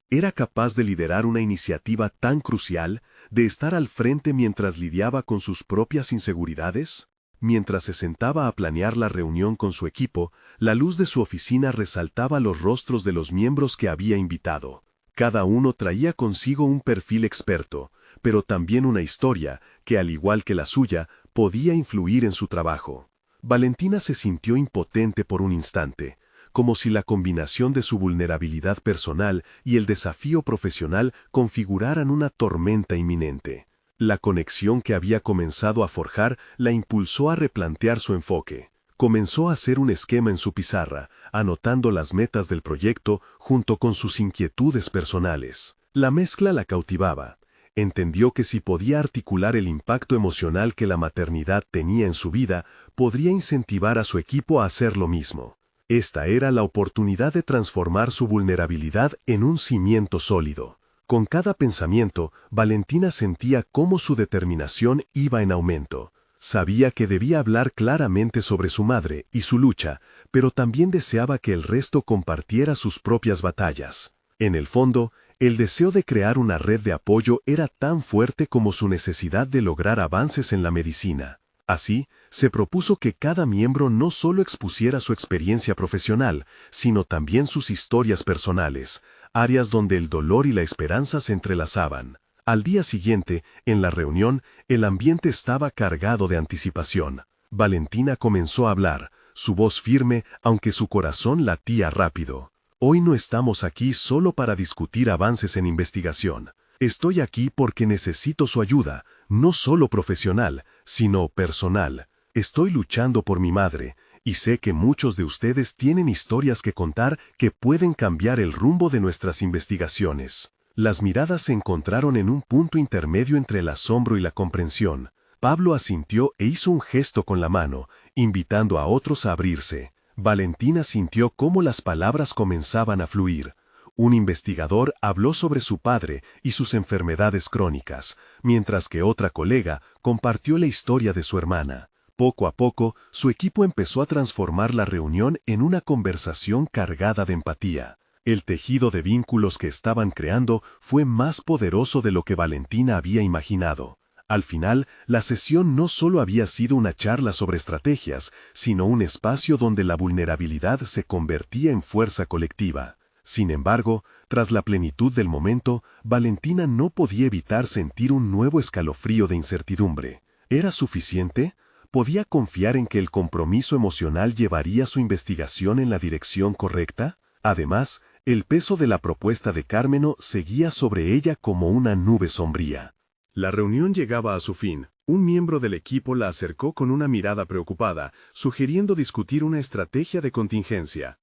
¿Era capaz de liderar una iniciativa tan crucial, de estar al frente mientras lidiaba con sus propias inseguridades? Mientras se sentaba a planear la reunión con su equipo, la luz de su oficina resaltaba los rostros de los miembros que había invitado. Cada uno traía consigo un perfil experto, pero también una historia que, al igual que la suya, podía influir en su trabajo. Valentina se sintió impotente por un instante, como si la combinación de su vulnerabilidad personal y el desafío profesional configuraran una tormenta inminente. La conexión que había comenzado a forjar la impulsó a replantear su enfoque. Comenzó a hacer un esquema en su pizarra, anotando las metas del proyecto junto con sus inquietudes personales. La mezcla la cautivaba. Entendió que si podía articular el impacto emocional que la maternidad tenía en su vida, podría incentivar a su equipo a hacer lo mismo. Esta era la oportunidad de transformar su vulnerabilidad en un cimiento sólido. Con cada pensamiento, Valentina sentía cómo su determinación iba en aumento. Sabía que debía hablar claramente sobre su madre y su lucha, pero también deseaba que el resto compartiera sus propias batallas. En el fondo, el deseo de crear una red de apoyo era tan fuerte como su necesidad de lograr avances en la medicina. Así, se propuso que cada miembro no solo expusiera su experiencia profesional, sino también sus historias personales, áreas donde el dolor y la esperanza se entrelazaban. Al día siguiente, en la reunión, el ambiente estaba cargado de anticipación. Valentina comenzó a hablar, su voz firme, aunque su corazón latía rápido. Hoy no estamos aquí solo para discutir avances en investigación. Estoy aquí porque necesito su ayuda, no solo profesional, sino personal. Estoy luchando por mi madre, y sé que muchos de ustedes tienen historias que contar que pueden cambiar el rumbo de nuestras investigaciones. Las miradas se encontraron en un punto intermedio entre el asombro y la comprensión. Pablo asintió e hizo un gesto con la mano, invitando a otros a abrirse. Valentina sintió cómo las palabras comenzaban a fluir. Un investigador habló sobre su padre y sus enfermedades crónicas, mientras que otra colega compartió la historia de su hermana. Poco a poco, su equipo empezó a transformar la reunión en una conversación cargada de empatía. El tejido de vínculos que estaban creando fue más poderoso de lo que Valentina había imaginado. Al final, la sesión no solo había sido una charla sobre estrategias, sino un espacio donde la vulnerabilidad se convertía en fuerza colectiva. Sin embargo, tras la plenitud del momento, Valentina no podía evitar sentir un nuevo escalofrío de incertidumbre. ¿Era suficiente? ¿Podía confiar en que el compromiso emocional llevaría su investigación en la dirección correcta? Además, el peso de la propuesta de Carmenó seguía sobre ella como una nube sombría. La reunión llegaba a su fin. Un miembro del equipo la acercó con una mirada preocupada, sugiriendo discutir una estrategia de contingencia.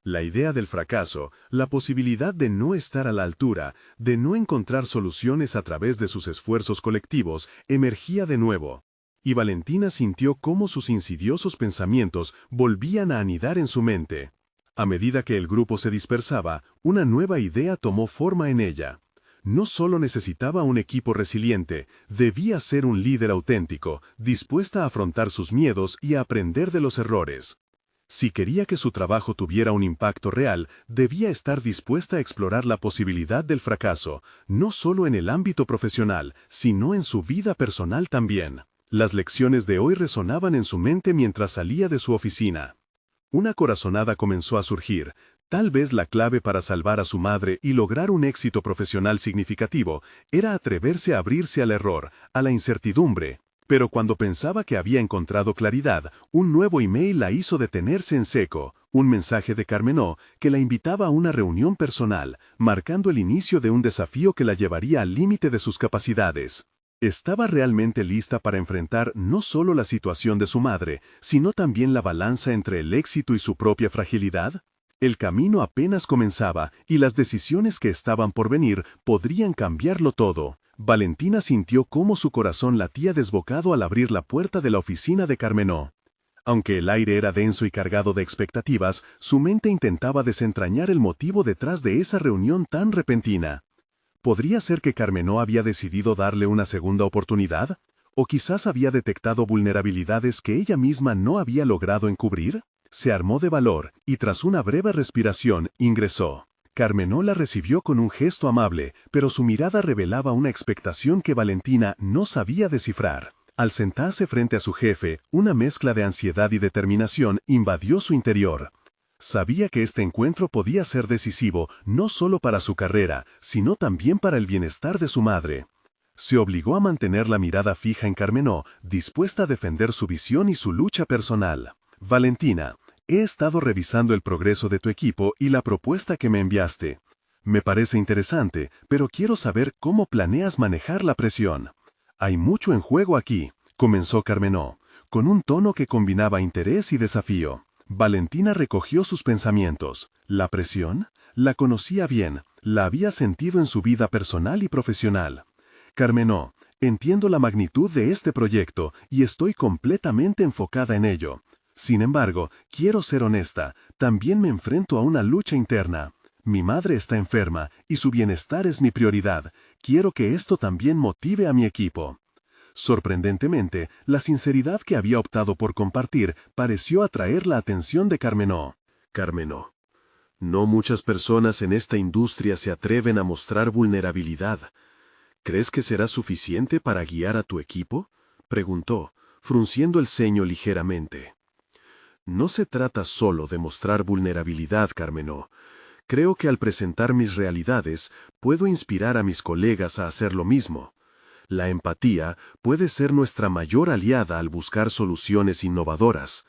La idea del fracaso, la posibilidad de no estar a la altura, de no encontrar soluciones a través de sus esfuerzos colectivos, emergía de nuevo. Y Valentina sintió cómo sus insidiosos pensamientos volvían a anidar en su mente. A medida que el grupo se dispersaba, una nueva idea tomó forma en ella. No solo necesitaba un equipo resiliente, debía ser un líder auténtico, dispuesta a afrontar sus miedos y a aprender de los errores. Si quería que su trabajo tuviera un impacto real, debía estar dispuesta a explorar la posibilidad del fracaso, no solo en el ámbito profesional, sino en su vida personal también. Las lecciones de hoy resonaban en su mente mientras salía de su oficina. Una corazonada comenzó a surgir. Tal vez la clave para salvar a su madre y lograr un éxito profesional significativo era atreverse a abrirse al error, a la incertidumbre. Pero cuando pensaba que había encontrado claridad, un nuevo email la hizo detenerse en seco, un mensaje de Carmenó que la invitaba a una reunión personal, marcando el inicio de un desafío que la llevaría al límite de sus capacidades. ¿Estaba realmente lista para enfrentar no solo la situación de su madre, sino también la balanza entre el éxito y su propia fragilidad? El camino apenas comenzaba y las decisiones que estaban por venir podrían cambiarlo todo. Valentina sintió cómo su corazón latía desbocado al abrir la puerta de la oficina de Carmenó. Aunque el aire era denso y cargado de expectativas, su mente intentaba desentrañar el motivo detrás de esa reunión tan repentina. ¿Podría ser que Carmenó había decidido darle una segunda oportunidad? ¿O quizás había detectado vulnerabilidades que ella misma no había logrado encubrir? Se armó de valor y tras una breve respiración, ingresó. Carmenó la recibió con un gesto amable, pero su mirada revelaba una expectación que Valentina no sabía descifrar. Al sentarse frente a su jefe, una mezcla de ansiedad y determinación invadió su interior. Sabía que este encuentro podía ser decisivo no solo para su carrera, sino también para el bienestar de su madre. Se obligó a mantener la mirada fija en Carmenó, dispuesta a defender su visión y su lucha personal. Valentina, he estado revisando el progreso de tu equipo y la propuesta que me enviaste. Me parece interesante, pero quiero saber cómo planeas manejar la presión. Hay mucho en juego aquí, comenzó Carmenó, con un tono que combinaba interés y desafío. Valentina recogió sus pensamientos. ¿La presión? La conocía bien, la había sentido en su vida personal y profesional. Carmenó, entiendo la magnitud de este proyecto y estoy completamente enfocada en ello. Sin embargo, quiero ser honesta, también me enfrento a una lucha interna. Mi madre está enferma y su bienestar es mi prioridad. Quiero que esto también motive a mi equipo. Sorprendentemente, la sinceridad que había optado por compartir pareció atraer la atención de Carmenó. Carmenó, no muchas personas en esta industria se atreven a mostrar vulnerabilidad. ¿Crees que será suficiente para guiar a tu equipo?, preguntó, frunciendo el ceño ligeramente. No se trata solo de mostrar vulnerabilidad, Carmenó. Creo que al presentar mis realidades, puedo inspirar a mis colegas a hacer lo mismo. La empatía puede ser nuestra mayor aliada al buscar soluciones innovadoras.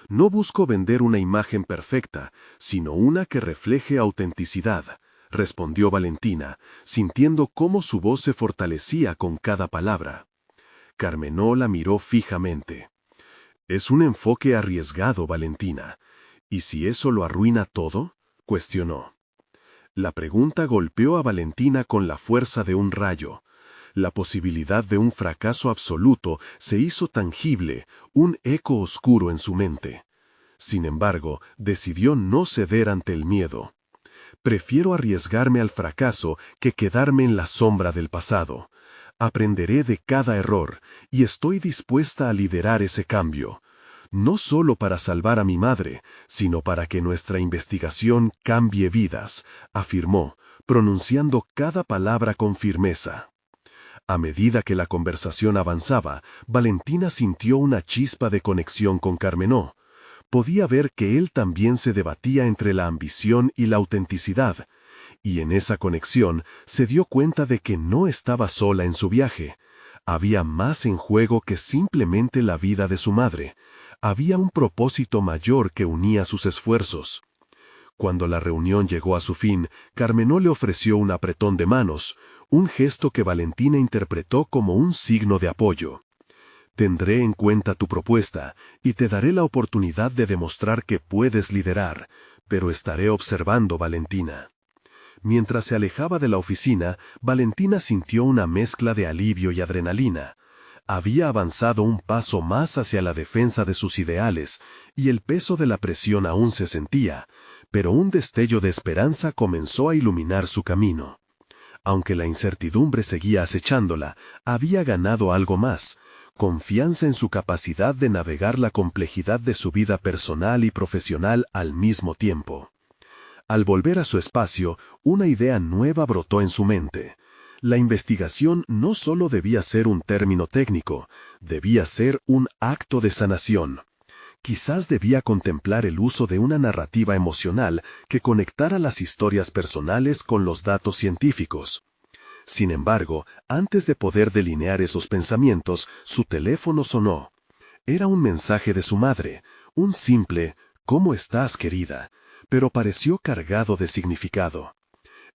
No busco vender una imagen perfecta, sino una que refleje autenticidad, respondió Valentina, sintiendo cómo su voz se fortalecía con cada palabra. Carmenó la miró fijamente. Es un enfoque arriesgado, Valentina. ¿Y si eso lo arruina todo?, cuestionó. La pregunta golpeó a Valentina con la fuerza de un rayo. La posibilidad de un fracaso absoluto se hizo tangible, un eco oscuro en su mente. Sin embargo, decidió no ceder ante el miedo. Prefiero arriesgarme al fracaso que quedarme en la sombra del pasado. Aprenderé de cada error y estoy dispuesta a liderar ese cambio. No solo para salvar a mi madre, sino para que nuestra investigación cambie vidas, afirmó, pronunciando cada palabra con firmeza. A medida que la conversación avanzaba, Valentina sintió una chispa de conexión con Carmenó. Podía ver que él también se debatía entre la ambición y la autenticidad, y en esa conexión se dio cuenta de que no estaba sola en su viaje. Había más en juego que simplemente la vida de su madre. Había un propósito mayor que unía sus esfuerzos. Cuando la reunión llegó a su fin, Carmenó le ofreció un apretón de manos, un gesto que Valentina interpretó como un signo de apoyo. Tendré en cuenta tu propuesta y te daré la oportunidad de demostrar que puedes liderar, pero estaré observando, Valentina. Mientras se alejaba de la oficina, Valentina sintió una mezcla de alivio y adrenalina. Había avanzado un paso más hacia la defensa de sus ideales, y el peso de la presión aún se sentía, pero un destello de esperanza comenzó a iluminar su camino. Aunque la incertidumbre seguía acechándola, había ganado algo más: confianza en su capacidad de navegar la complejidad de su vida personal y profesional al mismo tiempo. Al volver a su espacio, una idea nueva brotó en su mente. La investigación no solo debía ser un término técnico, debía ser un acto de sanación. Quizás debía contemplar el uso de una narrativa emocional que conectara las historias personales con los datos científicos. Sin embargo, antes de poder delinear esos pensamientos, su teléfono sonó. Era un mensaje de su madre, un simple «¿Cómo estás, querida?», pero pareció cargado de significado.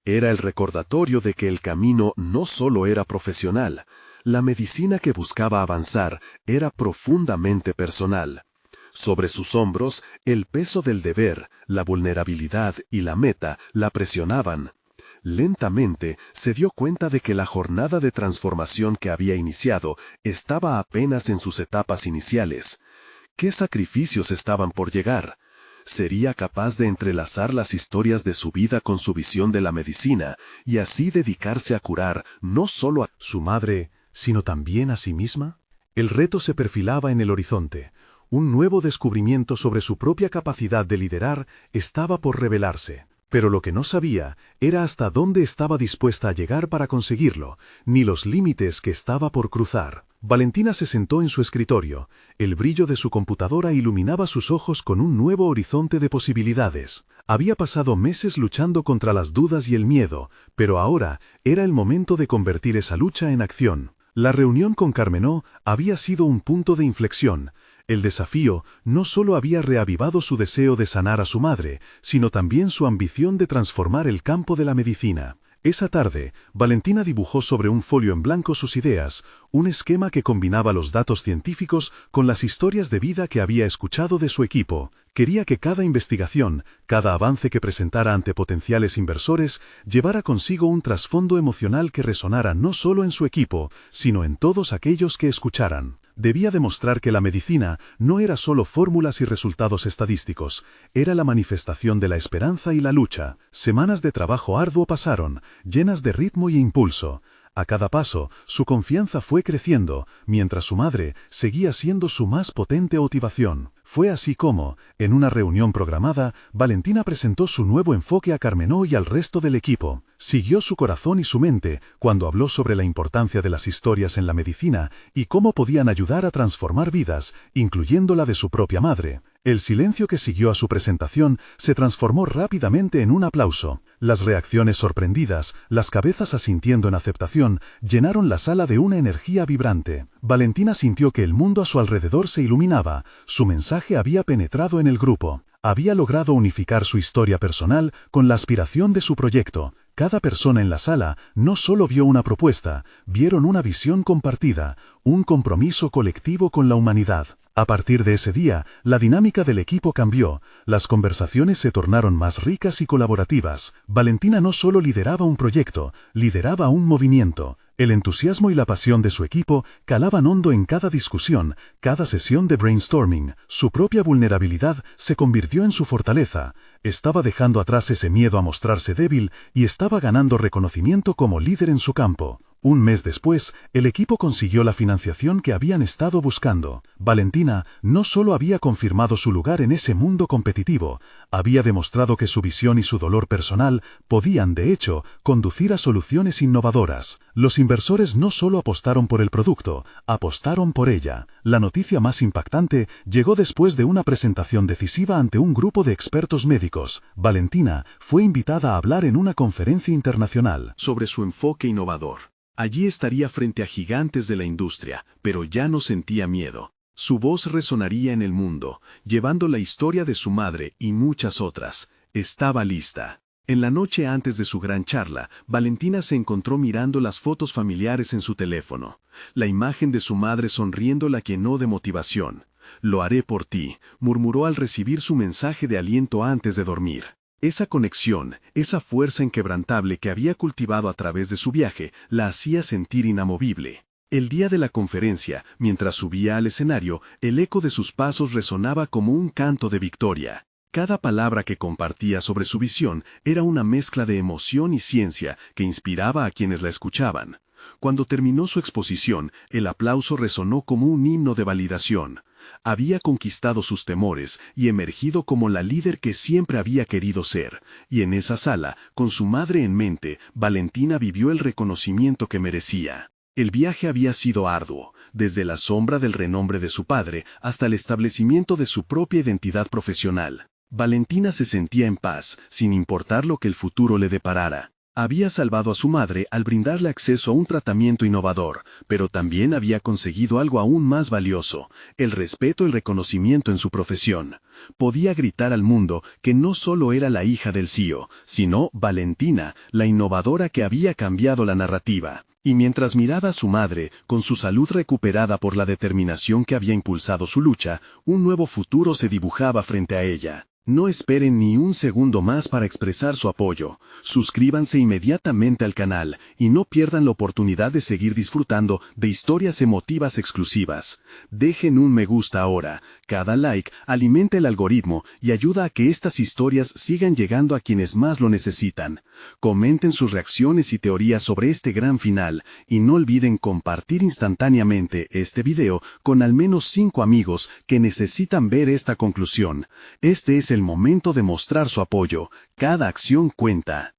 Era el recordatorio de que el camino no solo era profesional, la medicina que buscaba avanzar era profundamente personal. Sobre sus hombros, el peso del deber, la vulnerabilidad y la meta la presionaban. Lentamente se dio cuenta de que la jornada de transformación que había iniciado estaba apenas en sus etapas iniciales. ¿Qué sacrificios estaban por llegar? ¿Sería capaz de entrelazar las historias de su vida con su visión de la medicina y así dedicarse a curar no solo a su madre, sino también a sí misma? El reto se perfilaba en el horizonte. Un nuevo descubrimiento sobre su propia capacidad de liderar estaba por revelarse. Pero lo que no sabía era hasta dónde estaba dispuesta a llegar para conseguirlo, ni los límites que estaba por cruzar. Valentina se sentó en su escritorio. El brillo de su computadora iluminaba sus ojos con un nuevo horizonte de posibilidades. Había pasado meses luchando contra las dudas y el miedo, pero ahora era el momento de convertir esa lucha en acción. La reunión con Carmenó había sido un punto de inflexión. El desafío no solo había reavivado su deseo de sanar a su madre, sino también su ambición de transformar el campo de la medicina. Esa tarde, Valentina dibujó sobre un folio en blanco sus ideas, un esquema que combinaba los datos científicos con las historias de vida que había escuchado de su equipo. Quería que cada investigación, cada avance que presentara ante potenciales inversores, llevara consigo un trasfondo emocional que resonara no solo en su equipo, sino en todos aquellos que escucharan. Debía demostrar que la medicina no era solo fórmulas y resultados estadísticos, era la manifestación de la esperanza y la lucha. Semanas de trabajo arduo pasaron, llenas de ritmo y impulso. A cada paso, su confianza fue creciendo, mientras su madre seguía siendo su más potente motivación. Fue así como, en una reunión programada, Valentina presentó su nuevo enfoque a Carmenó y al resto del equipo. Siguió su corazón y su mente cuando habló sobre la importancia de las historias en la medicina y cómo podían ayudar a transformar vidas, incluyendo la de su propia madre. El silencio que siguió a su presentación se transformó rápidamente en un aplauso. Las reacciones sorprendidas, las cabezas asintiendo en aceptación, llenaron la sala de una energía vibrante. Valentina sintió que el mundo a su alrededor se iluminaba. Su mensaje había penetrado en el grupo. Había logrado unificar su historia personal con la aspiración de su proyecto. Cada persona en la sala no solo vio una propuesta, vieron una visión compartida, un compromiso colectivo con la humanidad. A partir de ese día, la dinámica del equipo cambió, las conversaciones se tornaron más ricas y colaborativas. Valentina no solo lideraba un proyecto, lideraba un movimiento. El entusiasmo y la pasión de su equipo calaban hondo en cada discusión, cada sesión de brainstorming. Su propia vulnerabilidad se convirtió en su fortaleza. Estaba dejando atrás ese miedo a mostrarse débil y estaba ganando reconocimiento como líder en su campo. Un mes después, el equipo consiguió la financiación que habían estado buscando. Valentina no solo había confirmado su lugar en ese mundo competitivo, había demostrado que su visión y su dolor personal podían, de hecho, conducir a soluciones innovadoras. Los inversores no solo apostaron por el producto, apostaron por ella. La noticia más impactante llegó después de una presentación decisiva ante un grupo de expertos médicos. Valentina fue invitada a hablar en una conferencia internacional sobre su enfoque innovador. Allí estaría frente a gigantes de la industria, pero ya no sentía miedo. Su voz resonaría en el mundo, llevando la historia de su madre y muchas otras. Estaba lista. En la noche antes de su gran charla, Valentina se encontró mirando las fotos familiares en su teléfono. La imagen de su madre sonriendo la llenó de motivación. «Lo haré por ti», murmuró al recibir su mensaje de aliento antes de dormir. Esa conexión, esa fuerza inquebrantable que había cultivado a través de su viaje, la hacía sentir inamovible. El día de la conferencia, mientras subía al escenario, el eco de sus pasos resonaba como un canto de victoria. Cada palabra que compartía sobre su visión era una mezcla de emoción y ciencia que inspiraba a quienes la escuchaban. Cuando terminó su exposición, el aplauso resonó como un himno de validación. Había conquistado sus temores y emergido como la líder que siempre había querido ser, y en esa sala, con su madre en mente, Valentina vivió el reconocimiento que merecía. El viaje había sido arduo, desde la sombra del renombre de su padre hasta el establecimiento de su propia identidad profesional. Valentina se sentía en paz, sin importar lo que el futuro le deparara. Había salvado a su madre al brindarle acceso a un tratamiento innovador, pero también había conseguido algo aún más valioso, el respeto y reconocimiento en su profesión. Podía gritar al mundo que no solo era la hija del CEO, sino Valentina, la innovadora que había cambiado la narrativa. Y mientras miraba a su madre, con su salud recuperada por la determinación que había impulsado su lucha, un nuevo futuro se dibujaba frente a ella. No esperen ni un segundo más para expresar su apoyo. Suscríbanse inmediatamente al canal y no pierdan la oportunidad de seguir disfrutando de historias emotivas exclusivas. Dejen un me gusta ahora. Cada like alimenta el algoritmo y ayuda a que estas historias sigan llegando a quienes más lo necesitan. Comenten sus reacciones y teorías sobre este gran final y no olviden compartir instantáneamente este video con al menos 5 amigos que necesitan ver esta conclusión. Este es el momento de mostrar su apoyo. Cada acción cuenta.